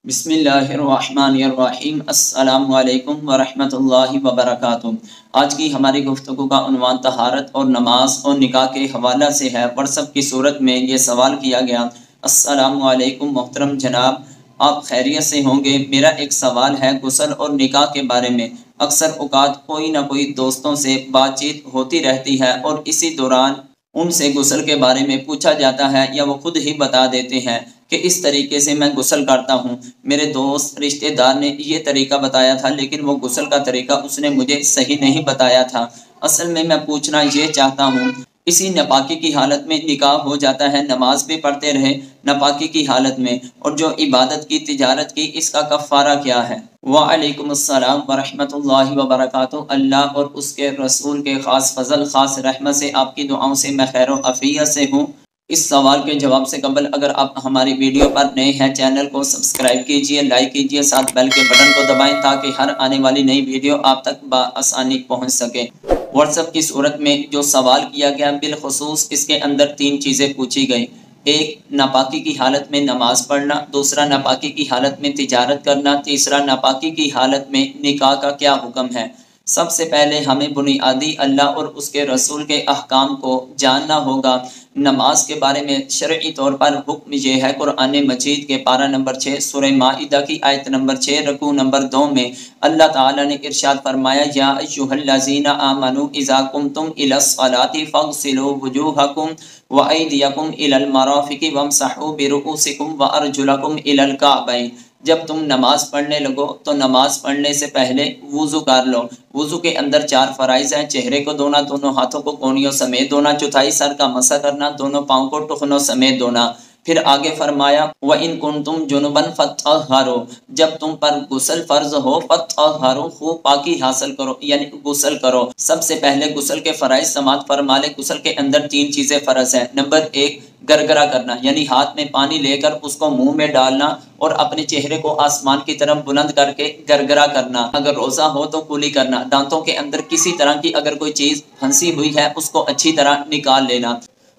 بسم اللہ الرحمن الرحیم۔ السلام علیکم ورحمۃ اللہ وبرکاتہ۔ آج کی ہماری گفتگو کا عنوان طہارت اور نماز اور نکاح کے حوالہ سے ہے۔ واٹس ایپ کی صورت میں یہ سوال کیا گیا۔ السلام علیکم محترم جناب، آپ خیریت سے ہوں گے؟ میرا ایک سوال ہے غسل اور نکاح کے بارے میں۔ اکثر اوقات کوئی نہ کوئی دوستوں سے بات چیت ہوتی رہتی ہے اور اسی دوران ان سے غسل کے بارے میں پوچھا جاتا ہے یا وہ خود ہی بتا دیتے ہیں کہ اس طریقے سے میں غسل کرتا ہوں۔ میرے دوست رشتہ دار نے یہ طریقہ بتایا تھا، لیکن وہ غسل کا طریقہ اس نے مجھے صحیح نہیں بتایا تھا۔ اصل میں پوچھنا یہ چاہتا ہوں، اسی ناپاکی کی حالت میں نکاح ہو جاتا ہے، نماز بھی پڑھتے رہے ناپاکی کی حالت میں، اور جو عبادت کی تجارت کی، اس کا کفارہ کیا ہے؟ وعلیکم السلام ورحمۃ اللہ وبرکاتہ۔ اللہ اور اس کے رسول کے خاص فضل، خاص رحمت سے، آپ کی دعاؤں سے میں خیر و عافیت سے ہوں۔ اس سوال کے جواب سے قبل اگر آپ ہماری ویڈیو پر نئے ہیں، چینل کو سبسکرائب کیجئے، لائک کیجئے، ساتھ بیل کے بٹن کو دبائیں تاکہ ہر آنے والی نئی ویڈیو آپ تک بآسانی پہنچ سکے۔ واٹس ایپ کی صورت میں جو سوال کیا گیا، بالخصوص اس کے اندر 3 چیزیں پوچھی گئی۔ ایک، ناپاکی کی حالت میں نماز پڑھنا، دوسرا ناپاکی کی حالت میں تجارت کرنا، تیسرا ناپاکی کی حالت میں نکاح کا کیا حکم ہے؟ سب سے پہلے ہمیں بنیادی اللہ اور اس کے رسول کے احکام کو جاننا ہوگا۔ نماز کے بارے میں شرعی طور پر حکم یہ ہے، قرآن مجید کے پارہ نمبر 6 سورہ مائدہ کی آیت نمبر 6 رکوع نمبر 2 میں اللہ تعالیٰ نے ارشاد فرمایا، یا ایھا الذین آمنوا اذا قمتم الی الصلاۃ فاغسلوا وجوہکم وایدیکم الی المرافق وامسحوا برؤوسکم وارجلکم الی الکعبین۔ جب تم نماز پڑھنے لگو تو نماز پڑھنے سے پہلے وضو کر لو۔ وضو کے اندر 4 فرائض ہیں: چہرے کو دھونا، دونوں ہاتھوں کو کونیوں سمیت دھونا، چوتھائی سر کا مسح کرنا، دونوں پاؤں کو ٹخنوں سمیت دھونا۔ پھر آگے فرمایا، وَإِن كُنتُمْ جُنُبًا فَطَّهَّرُوا، جب تم پر غسل فرض ہو، فَطَّهَّرُوا، خوب پاکی حاصل کرو، یعنی غسل کرو۔ سب سے پہلے غسل کے فرائض سماعت فرما لے۔ غسل کے اندر 3 چیزیں فرض ہیں۔ نمبر 1، گرگرا کرنا، یعنی ہاتھ میں پانی لے کر اس کو منہ میں ڈالنا اور اپنے چہرے کو آسمان کی طرف بلند کر کے گرگرا کرنا۔ اگر روزہ ہو تو کلی کرنا۔ دانتوں کے اندر کسی طرح کی اگر کوئی چیز پھنسی ہوئی ہے اس کو اچھی طرح نکال لینا۔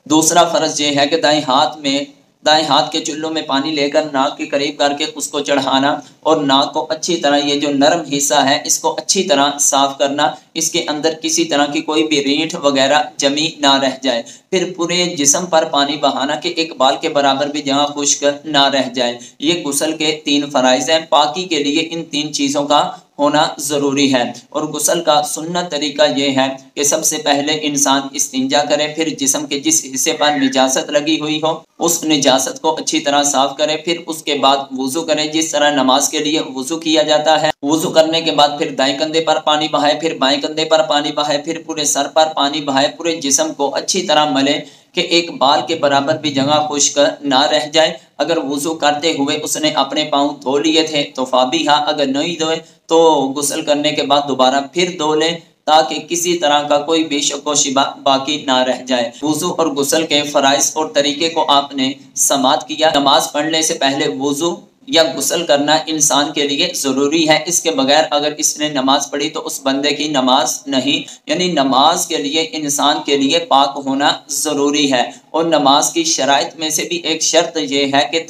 دوسرا فرض یہ ہے کہ دائیں ہاتھ کے چلوں میں پانی لے کر ناک کے قریب کر کے اس کو چڑھانا اور ناک کو اچھی طرح، یہ جو نرم حصہ ہے اس کو اچھی طرح صاف کرنا، اس کے اندر کسی طرح کی کوئی بھی رینٹھ وغیرہ جمی نہ رہ جائے۔ پھر پورے جسم پر پانی بہانا کہ ایک بال کے برابر بھی جگہ خشک نہ رہ جائے۔ یہ غسل کے 3 فرائض ہیں۔ پاکی کے لیے ان 3 چیزوں کا ہونا ضروری ہے۔ اور غسل کا سنت طریقہ یہ ہے کہ سب سے پہلے انسان استنجا کرے، پھر جسم کے جس حصے پر نجاست لگی ہوئی ہو اس نجاست کو اچھی طرح صاف کرے، پھر اس کے بعد وضو کرے جس طرح نماز کے لیے وضو کیا جاتا ہے۔ وضو کرنے کے بعد پھر دائیں کندھے پر پانی بہائے، پھر بائیں کندھے پر پانی بہائے، پھر پورے سر پر پانی بہائے، پورے جسم کو اچھی طرح ملے کہ ایک بال کے برابر بھی جگہ خشک نہ رہ جائے۔ اگر وضو کرتے ہوئے اس نے اپنے پاؤں دھو لیے تھے تو فابیہا، اگر نہیں دھوئے تو غسل کرنے کے بعد دوبارہ پھر دھو لیں تاکہ کسی طرح کا کوئی بے شک و شبہ باقی نہ رہ جائے۔ وضو اور غسل کے فرائض اور طریقے کو آپ نے سماعت کیا۔ نماز پڑھنے سے پہلے وضو یا غسل کرنا انسان کے لیے ضروری ہے۔ اس کے بغیر اگر اس نے نماز پڑھی تو اس بندے کی نماز نہیں، یعنی نماز کے لیے انسان کے لیے پاک ہونا ضروری ہے۔ اور نماز کی شرائط میں سے بھی ایک شرط یہ ہے کہ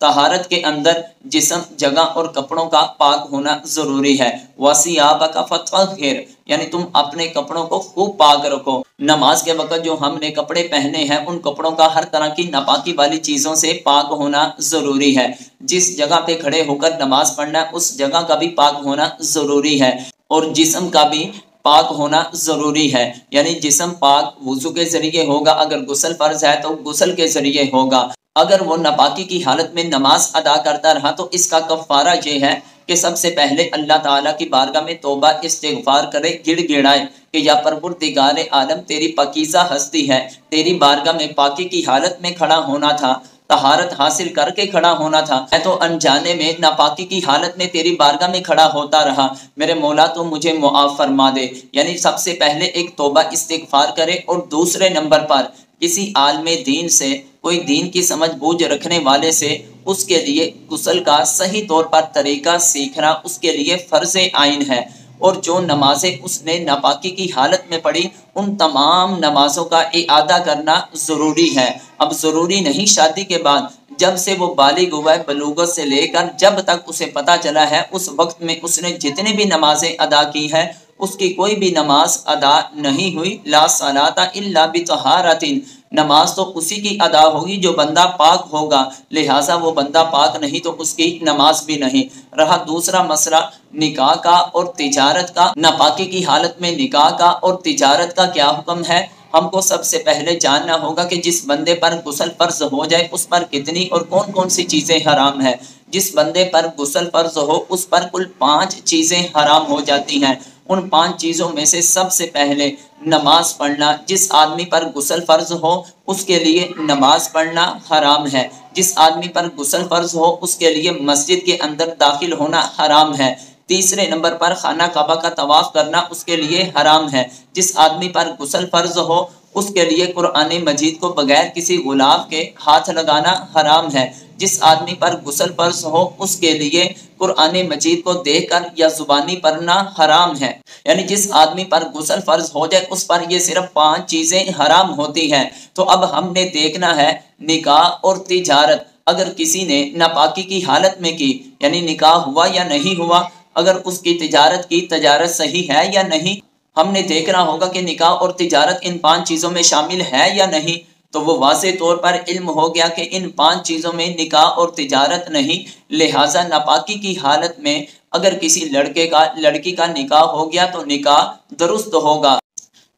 طہارت کے اندر جسم، جگہ اور کپڑوں کا پاک ہونا ضروری ہے۔ وَثِيَابَكَ فَطَهِّرْ، یعنی تم اپنے کپڑوں کو خوب پاک رکھو۔ نماز کے وقت جو ہم نے کپڑے پہنے ہیں ان کپڑوں کا ہر طرح کی ناپاکی والی چیزوں سے پاک ہونا ضروری ہے۔ جس جگہ پہ کھڑے ہو کر نماز پڑھنا ہے اس جگہ کا بھی پاک ہونا ضروری ہے، اور جسم کا بھی پاک ہونا ضروری ہے، یعنی جسم پاک وضو کے ذریعے ہوگا، اگر غسل فرض ہے تو غسل کے ذریعے ہوگا۔ اگر وہ ناپاکی کی حالت میں نماز ادا کرتا رہا تو اس کا کفارہ یہ ہے کہ سب سے پہلے اللہ تعالیٰ کی بارگاہ میں توبہ استغفار کرے، گڑ گڑائے کہ یا پروردگار عالم، تیری پاکیزہ ہستی ہے، تیری بارگاہ میں پاکی کی حالت میں کھڑا ہونا تھا، طہارت حاصل کر کے کھڑا ہونا تھا، میں تو انجانے میں ناپاکی کی حالت میں تیری بارگاہ میں کھڑا ہوتا رہا، میرے مولا تو مجھے معاف فرما دے۔ یعنی سب سے پہلے ایک توبہ استغفار کرے، اور دوسرے نمبر پر کسی عالم دین سے، کوئی دین کی سمجھ بوجھ رکھنے والے سے اس کے لیے غسل کا صحیح طور پر طریقہ سیکھنا اس کے لیے فرض عین ہے۔ اور جو نمازیں اس نے ناپاکی کی حالت میں پڑھی ان تمام نمازوں کا اعادہ کرنا ضروری ہے۔ اب ضروری نہیں شادی کے بعد، جب سے وہ بالغ ہوا ہے بلوغت سے لے کر جب تک اسے پتہ چلا ہے اس وقت میں اس نے جتنی بھی نمازیں ادا کی ہے اس کی کوئی بھی نماز ادا نہیں ہوئی۔ لا صلاۃ الا بطہارۃ، نماز تو اسی کی ادا ہوگی جو بندہ پاک ہوگا، لہٰذا وہ بندہ پاک نہیں تو اس کی نماز بھی نہیں۔ رہا دوسرا مسئلہ نکاح کا اور تجارت کا، ناپاکی کی حالت میں نکاح کا اور تجارت کا کیا حکم ہے؟ ہم کو سب سے پہلے جاننا ہوگا کہ جس بندے پر غسل فرض ہو جائے اس پر کتنی اور کون کون سی چیزیں حرام ہیں۔ جس بندے پر غسل فرض ہو اس پر کل 5 چیزیں حرام ہو جاتی ہیں۔ ان 5 چیزوں میں سے سب سے پہلے نماز پڑھنا، جس آدمی پر غسل فرض ہو اس کے لیے نماز پڑھنا حرام ہے۔ جس آدمی پر غسل فرض ہو اس کے لیے مسجد کے اندر داخل ہونا حرام ہے۔ تیسرے نمبر پر خانہ کعبہ کا طواف کرنا اس کے لیے حرام ہے۔ جس آدمی پر غسل فرض ہو اس کے لیے قرآن مجید کو بغیر کسی غلاف کے ہاتھ لگانا حرام ہے۔ جس آدمی پر غسل فرض ہو اس کے لیے قرآن مجید کو دیکھ کر یا زبانی پڑھنا حرام ہے۔ یعنی جس آدمی پر غسل فرض ہو جائے اس پر یہ صرف 5 چیزیں حرام ہوتی ہیں۔ تو اب ہم نے دیکھنا ہے نکاح اور تجارت اگر کسی نے ناپاکی کی حالت میں کی، یعنی نکاح ہوا یا نہیں ہوا، اگر اس کی تجارت صحیح ہے یا نہیں، ہم نے دیکھنا ہوگا کہ نکاح اور تجارت ان 5 چیزوں میں شامل ہے یا نہیں۔ تو وہ واضح طور پر علم ہو گیا کہ ان 5 چیزوں میں نکاح اور تجارت نہیں، لہٰذا ناپاکی کی حالت میں اگر کسی لڑکی کا نکاح ہو گیا تو نکاح درست ہوگا،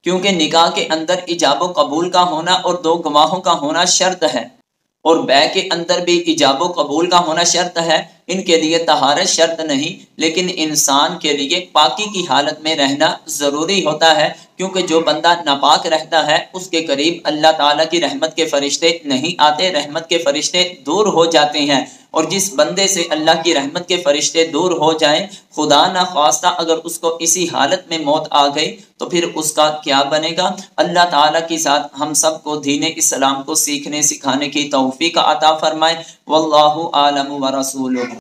کیونکہ نکاح کے اندر ایجاب و قبول کا ہونا اور 2 گواہوں کا ہونا شرط ہے، اور بیع کے اندر بھی ایجاب و قبول کا ہونا شرط ہے۔ ان کے لیے طہارت شرط نہیں، لیکن انسان کے لیے پاکی کی حالت میں رہنا ضروری ہوتا ہے، کیونکہ جو بندہ ناپاک رہتا ہے اس کے قریب اللہ تعالیٰ کی رحمت کے فرشتے نہیں آتے، رحمت کے فرشتے دور ہو جاتے ہیں۔ اور جس بندے سے اللہ کی رحمت کے فرشتے دور ہو جائیں، خدا نہ خواستہ اگر اس کو اسی حالت میں موت آ گئی تو پھر اس کا کیا بنے گا؟ اللہ تعالیٰ کی ذات ہم سب کو دین اسلام کو سیکھنے سکھانے کی توفیق عطا فرمائے۔ واللہ عالم ورسولہ۔